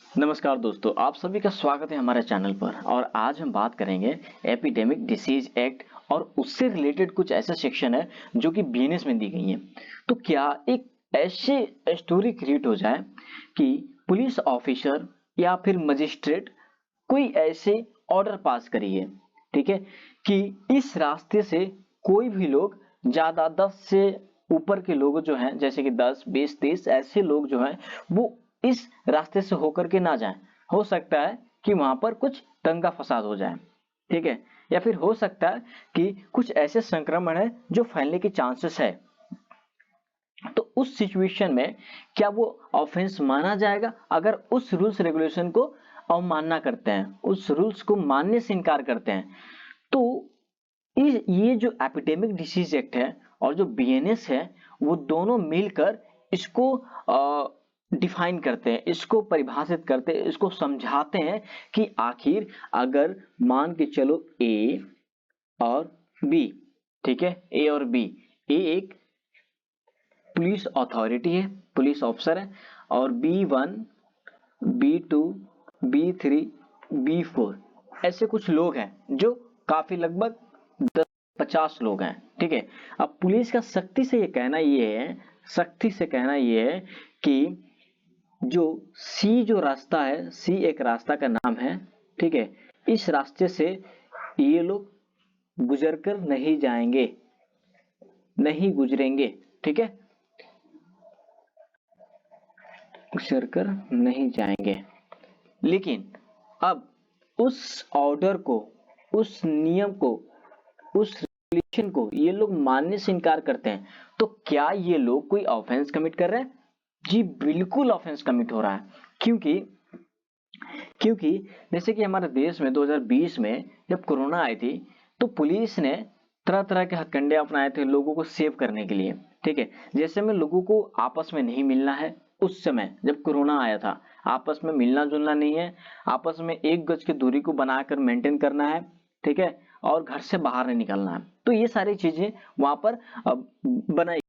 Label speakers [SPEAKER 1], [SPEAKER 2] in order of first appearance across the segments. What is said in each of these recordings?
[SPEAKER 1] नमस्कार दोस्तों, आप सभी का स्वागत है हमारे चैनल पर। और आज हम बात करेंगे एपिडेमिक डिसीज एक्ट और उससे रिलेटेड कुछ ऐसे सेक्शन है जो कि बीएनएस में दी गई हैं। तो क्या एक ऐसे स्टोरी क्रिएट हो जाए कि पुलिस ऑफिसर या फिर मजिस्ट्रेट कोई ऐसे ऑर्डर पास करिए, ठीक है, कि इस रास्ते से कोई भी लोग ज्यादा 10 से ऊपर के लोग जो हैं, जैसे कि 10, 20, 30 ऐसे लोग जो हैं वो इस रास्ते से होकर के ना जाएं। हो सकता है कि वहां पर कुछ दंगा फसाद हो जाए, ठीक है, या फिर हो सकता है कि कुछ ऐसे संक्रमण है जो फैलने के चांसेस है। तो उस सिचुएशन में क्या वो ऑफेंस माना जाएगा अगर उस रूल्स रेगुलेशन को अवमानना करते हैं, उस रूल्स को मानने से इनकार करते हैं। तो ये जो एपिडेमिक डिसीज एक्ट है और जो बीएनएस है वो दोनों मिलकर इसको डिफाइन करते हैं, इसको परिभाषित करते हैं, इसको समझाते हैं कि आखिर अगर मान के चलो ए और बी, ठीक है, ए और बी, ए एक पुलिस अथॉरिटी है, पुलिस ऑफिसर है, और B1, B2, B3, B4 ऐसे कुछ लोग हैं जो काफी लगभग 10-50 लोग हैं, ठीक है। अब पुलिस का सख्ती से कहना ये है कि जो सी जो रास्ता है, सी एक रास्ता का नाम है, ठीक है, इस रास्ते से ये लोग गुजर कर नहीं जाएंगे, नहीं गुजरेंगे, ठीक है, गुजर कर नहीं जाएंगे। लेकिन अब उस ऑर्डर को, उस नियम को, उस रेगुलेशन को ये लोग मानने से इनकार करते हैं, तो क्या ये लोग कोई ऑफेंस कमिट कर रहे हैं? जी बिल्कुल ऑफेंस कमिट हो रहा है। क्योंकि जैसे कि हमारे देश में 2020 में जब कोरोना आई थी तो पुलिस ने तरह तरह के हथकंडे अपनाए थे लोगों को सेव करने के लिए, ठीक है। जैसे में लोगों को आपस में नहीं मिलना है, उस समय जब कोरोना आया था आपस में मिलना जुलना नहीं है, आपस में 1 गज की दूरी को बनाकर मेंटेन करना है, ठीक है, और घर से बाहर नहीं निकलना है। तो ये सारी चीजें वहां पर बनाई।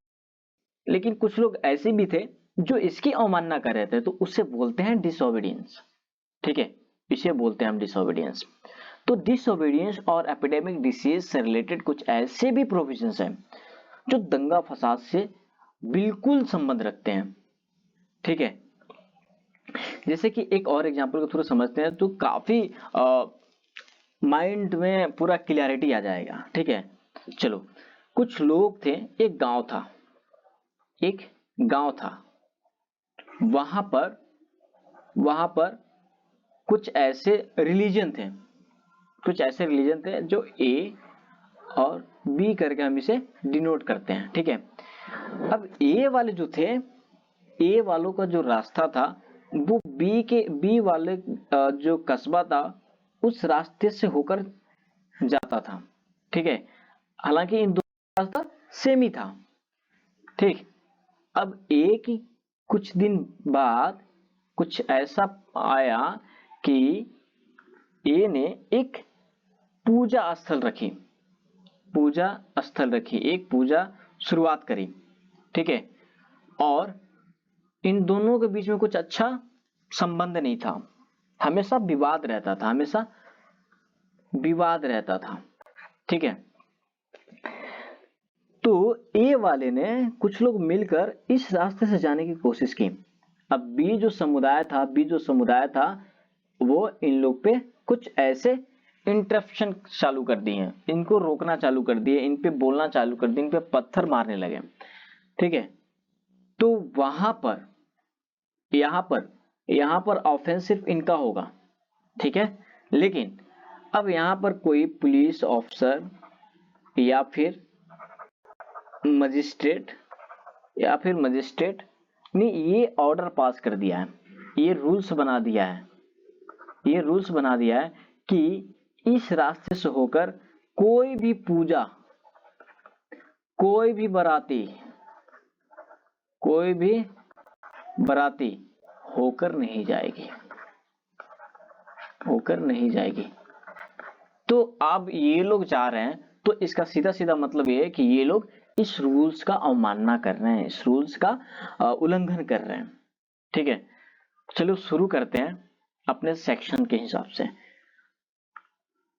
[SPEAKER 1] लेकिन कुछ लोग ऐसे भी थे जो इसकी अवमानना कर रहे थे, तो उससे बोलते हैं डिसोबीडियंस, ठीक है, इसे बोलते हैं हम डिसोबीडियंस। तो डिसोबीडियंस और एपिडेमिक डिसीज से रिलेटेड कुछ ऐसे भी प्रोविजंस हैं जो दंगा फसाद से बिल्कुल संबंध रखते हैं, ठीक है। जैसे कि एक और एग्जांपल को थोड़ा समझते हैं तो काफी माइंड में पूरा क्लियरिटी आ जाएगा, ठीक है। चलो, कुछ लोग थे, एक गांव था, वहां पर कुछ ऐसे रिलीजन थे जो ए और बी करके हम इसे डिनोट करते हैं, ठीक है। अब ए वालों का जो रास्ता था वो बी वाले जो कस्बा था उस रास्ते से होकर जाता था, ठीक है। हालांकि इन दोनों का रास्ता सेम ही था, ठीक। अब एक कुछ दिन बाद कुछ ऐसा आया कि ए ने एक पूजा स्थल रखी, एक पूजा शुरुआत करी, ठीक है। और इन दोनों के बीच में कुछ अच्छा संबंध नहीं था, हमेशा विवाद रहता था, ठीक है। तो ए वाले ने कुछ लोग मिलकर इस रास्ते से जाने की कोशिश की। अब बी जो समुदाय था वो इन लोग पे कुछ ऐसे इंटरप्शन चालू कर दिए हैं, इनको रोकना चालू कर दिए, इन पे बोलना चालू कर दिए, इन पे पत्थर मारने लगे, ठीक है। तो यहाँ पर ऑफेंस सिर्फ इनका होगा, ठीक है। लेकिन अब यहाँ पर कोई पुलिस ऑफिसर या फिर मजिस्ट्रेट ने ये ऑर्डर पास कर दिया है, ये रूल्स बना दिया है कि इस रास्ते से होकर कोई भी पूजा, कोई भी बराती होकर नहीं जाएगी। तो अब ये लोग जा रहे हैं, तो इसका सीधा सीधा मतलब ये है कि ये लोग इस रूल्स का अवमानना कर रहे हैं, इस रूल्स का उल्लंघन कर रहे हैं, ठीक है। चलो शुरू करते हैं अपने सेक्शन के हिसाब से।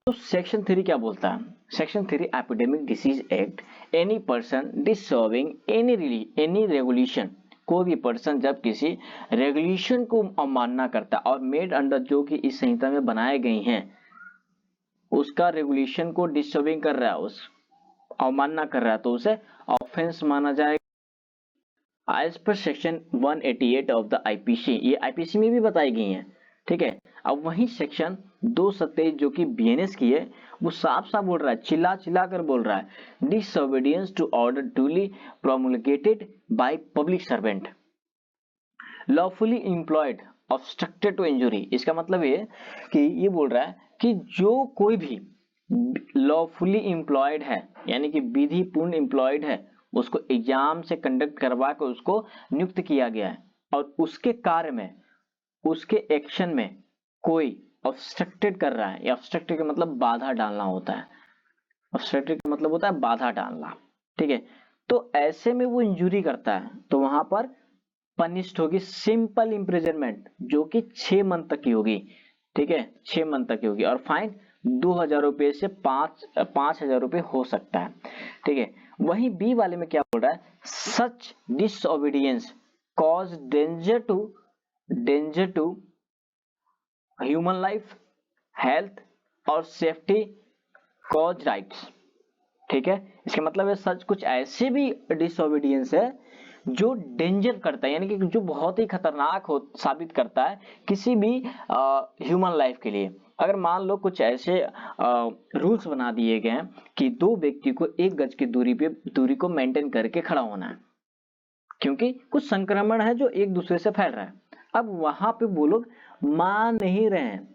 [SPEAKER 1] तो सेक्शन 3 क्या बोलता है? Section 3 epidemic disease act, any person deserving any regulation, कोई भी पर्सन जब किसी रेगुलेशन को अवमानना करता है और मेड अंडर जो कि इस संहिता में बनाए गई हैं उसका रेगुलेशन को डिसर्विंग कर रहा है, उस अवमानना कर रहा है, तो उसे ऑफेंस माना जाएगा एज पर सेक्शन 188 ऑफ द आईपीसी। ये आईपीसी में भी बताई गई हैं, ठीक है। अब वही सेक्शन 227 जो कि बीएनएस की है वो साफ साफ बोल रहा है, चिल्ला चिल्ला कर बोल रहा है, disobedience to order duly promulgated by public servant lawfully employed obstructed to injury. इसका मतलब ये कि ये बोल रहा है कि जो कोई भी लॉफुली एम्प्लॉयड है यानी कि विधि पूर्ण एम्प्लॉयड है, उसको एग्जाम से कंडक्ट करवा कर उसको नियुक्त किया गया है और उसके कार्य में, उसके एक्शन में कोई ऑब्स्ट्रक्टेड कर रहा है, या ऑब्स्ट्रक्टेड का मतलब बाधा डालना होता है, ऑब्स्ट्रक्टेड का मतलब होता है बाधा डालना, ठीक है। तो ऐसे में वो इंजुरी करता है तो वहां पर पनिश्ड होगी सिंपल इम्प्रिजनमेंट जो कि 6 मंथ तक की होगी, ठीक है, 6 मंथ तक की होगी, और फाइन 2,000 रुपए से 5,000 रुपए हो सकता है, ठीक है। वहीं बी वाले में क्या बोल रहा है, सच disobedience cause danger to human life, health और सेफ्टी, कॉज राइट्स, ठीक है। इसका मतलब है सच कुछ ऐसे भी डिसओबीडियंस है जो डेंजर करता है यानी कि जो बहुत ही खतरनाक हो साबित करता है किसी भी ह्यूमन लाइफ के लिए। अगर मान लो कुछ ऐसे रूल्स बना दिए गए हैं कि 2 व्यक्ति को 1 गज की दूरी को मेंटेन करके खड़ा होना है क्योंकि कुछ संक्रमण है जो एक दूसरे से फैल रहा है, अब वहां पे वो लोग मान नहीं रहे हैं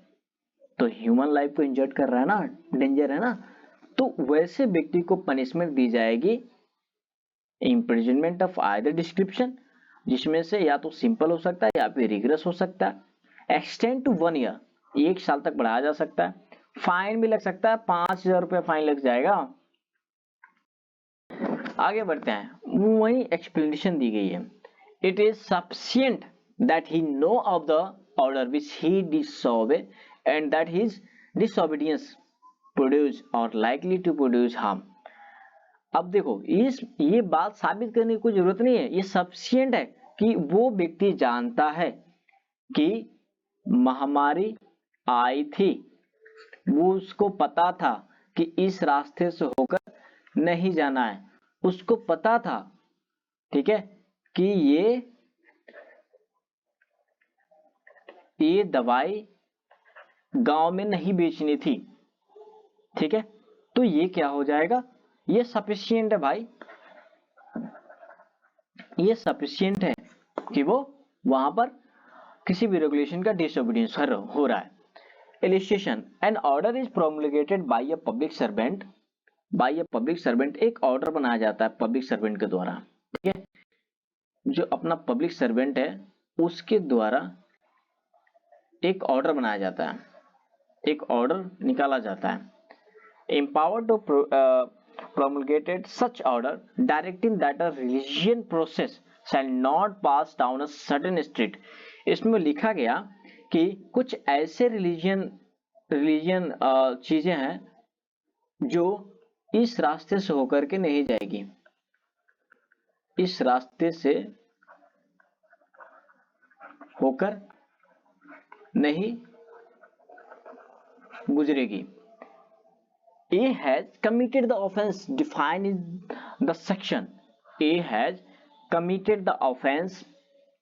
[SPEAKER 1] तो ह्यूमन लाइफ को इंजर्ड कर रहा है ना, डेंजर है ना, तो वैसे व्यक्ति को पनिशमेंट दी जाएगी इम्प्रिजनमेंट ऑफ आइदर डिस्क्रिप्शन, जिसमें से या तो सिंपल हो सकता है या फिर रिग्रेस हो सकता है, एक्सटेंड टू 1 ईयर, 1 साल तक बढ़ाया जा सकता है, फाइन भी लग सकता है, 5,000 रुपये फाइन लग जाएगा। आगे बढ़ते हैं, वही एक्सप्लेनेशन दी गई है, it is sufficient that he know of the order which he disobey and that his disobedience produce or likely to produce harm। अब देखो ये बात साबित करने की कोई जरूरत नहीं है, ये सफिशिएंट है कि वो व्यक्ति जानता है कि महामारी आई थी, वो उसको पता था कि इस रास्ते से होकर नहीं जाना है, उसको पता था, ठीक है, कि ये दवाई गांव में नहीं बेचनी थी, ठीक है। तो ये क्या हो जाएगा, ये सफिशिएंट है भाई, ये सफिशिएंट है कि वो वहां पर किसी भी रेगुलेशन का डिसओबीडियंस हो रहा है। Illustration, an order is promulgated by a public servant, by a public servant, एक ऑर्डर बनाया जाता है पब्लिक सर्वेंट के द्वारा, ठीक है, जो अपना पब्लिक सर्वेंट है उसके द्वारा एक ऑर्डर बनाया जाता है, एक ऑर्डर निकाला जाता है, empowered to promulgated such order directing that a religion process shall not pass down a certain street। इसमें लिखा गया कि कुछ ऐसे रिलीजियन चीजें हैं जो इस रास्ते से होकर के नहीं जाएगी, इस रास्ते से होकर नहीं गुजरेगी। A has committed the offense defined in the section, A has committed the offense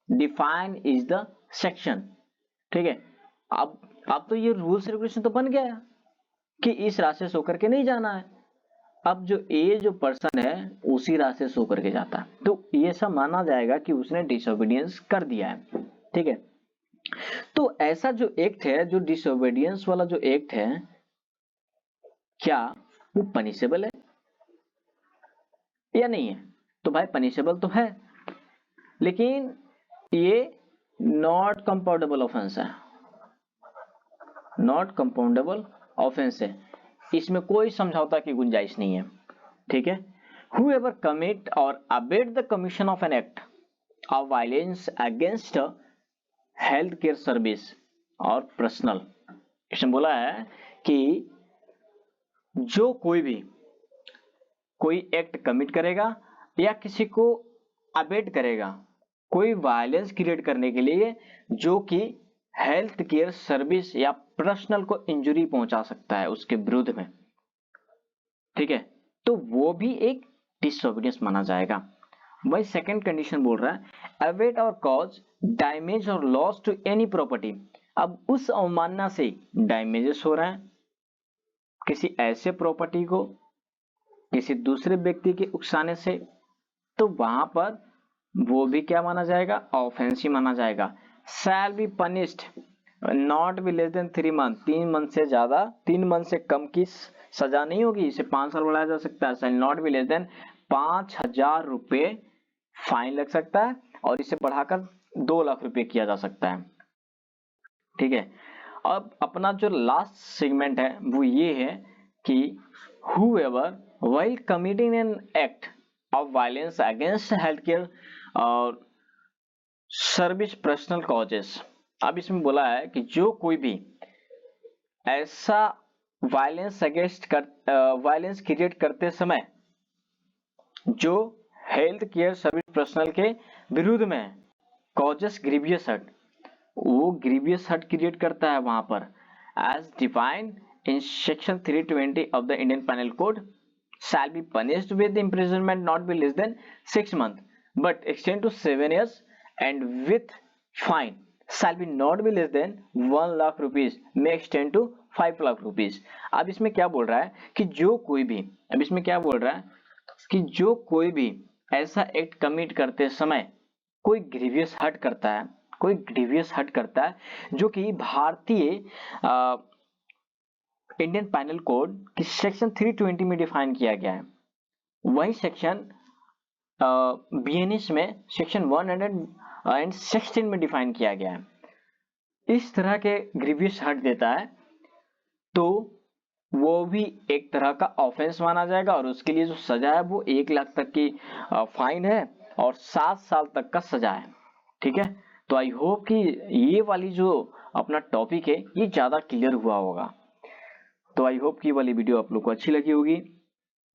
[SPEAKER 1] defined is the section, ठीक है। अब तो ये रूल्स रेगुलेशन तो बन गया कि इस रास्ते से होकर के नहीं जाना है, अब जो ए जो पर्सन है उसी रास्ते से होकर के जाता है, तो ये सब माना जाएगा कि उसने डिसओबीडियंस कर दिया है, ठीक है। तो ऐसा जो एक्ट है, जो डिसओबीडियंस वाला जो एक्ट है, क्या वो पनिशेबल है या नहीं है? तो भाई पनिशेबल तो है, लेकिन ये नॉट कंपाउंडेबल ऑफेंस है, नॉट कंपाउंडेबल ऑफेंस है, इसमें कोई समझौता की गुंजाइश नहीं है, ठीक है। Whoever commit or abet the commission of an act of violence against a health care service और पर्सनल। इसमें बोला है कि जो कोई एक्ट कमिट करेगा या किसी को अबेट करेगा कोई वायलेंस क्रिएट करने के लिए जो कि हेल्थ केयर सर्विस या पर्सनल को इंजरी पहुंचा सकता है उसके विरुद्ध में, ठीक है, तो वो भी एक डिसओबीडियंस माना जाएगा। वही सेकंड कंडीशन बोल रहा है अवेट और कॉज डैमेज और लॉस टू एनी प्रॉपर्टी। अब उस अवमानना से डैमेजेस हो रहा है किसी ऐसे प्रॉपर्टी को किसी दूसरे व्यक्ति के उकसाने से, तो वहां पर वो भी क्या माना जाएगा, ऑफेंस ही माना जाएगा। Shall be punished not be less than 3 month, 3 month से ज्यादा 3 मंथ से कम की सजा नहीं होगी, इसे 5 साल बढ़ाया जा सकता है। Shall not be less than 5,000 रुपए फाइन लग सकता है और इसे बढ़ाकर 2 लाख रुपए किया जा सकता है, ठीक है। अब अपना जो लास्ट सेगमेंट है वो ये है कि whoever while committing an act of violence against healthcare और सर्विस पर्सनल कॉजेस। अब इसमें बोला है कि जो कोई भी ऐसा वायलेंस क्रिएट करते समय जो हेल्थ केयर सर्विस पर्सनल के विरुद्ध में कॉजेस ग्रीवियस हर्ट, वो ग्रीवियस हर्ट क्रिएट करता है वहां पर as defined in section 320 of the Indian penal code shall be punished with imprisonment not be less than 6 months but extend to 7 years and with fine shall be not be less than 1 lakh rupees may extend to 5 lakh rupees। अब इसमें क्या बोल रहा है कि जो कोई भी, अब इसमें क्या बोल रहा है कि जो कोई भी ऐसा एक्ट कमिट करते समय कोई ग्रीवियस हर्ट करता है, कोई ग्रीवियस हर्ट करता है जो कि भारतीय इंडियन पैनल कोड की सेक्शन 320 में डिफाइन किया गया है, वही सेक्शन बीएनएस में सेक्शन 116 में डिफाइन किया गया है। इस तरह के ग्रीवियस हर्ट देता है तो वो भी एक तरह का ऑफेंस माना जाएगा और उसके लिए जो सजा है वो 1 लाख तक की फाइन है और 7 साल तक का सजा है, ठीक है। तो आई होप कि ये वाली जो अपना टॉपिक है ये ज्यादा क्लियर हुआ होगा। तो आई होप कि वाली वीडियो आप लोग को अच्छी लगी होगी।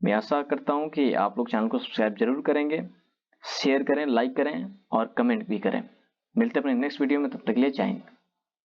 [SPEAKER 1] मैं आशा करता हूं कि आप लोग चैनल को सब्सक्राइब जरूर करेंगे, शेयर करें, लाइक करें और कमेंट भी करें। मिलते हैं अपने नेक्स्ट वीडियो में, तब तक के लिए जय हिंद।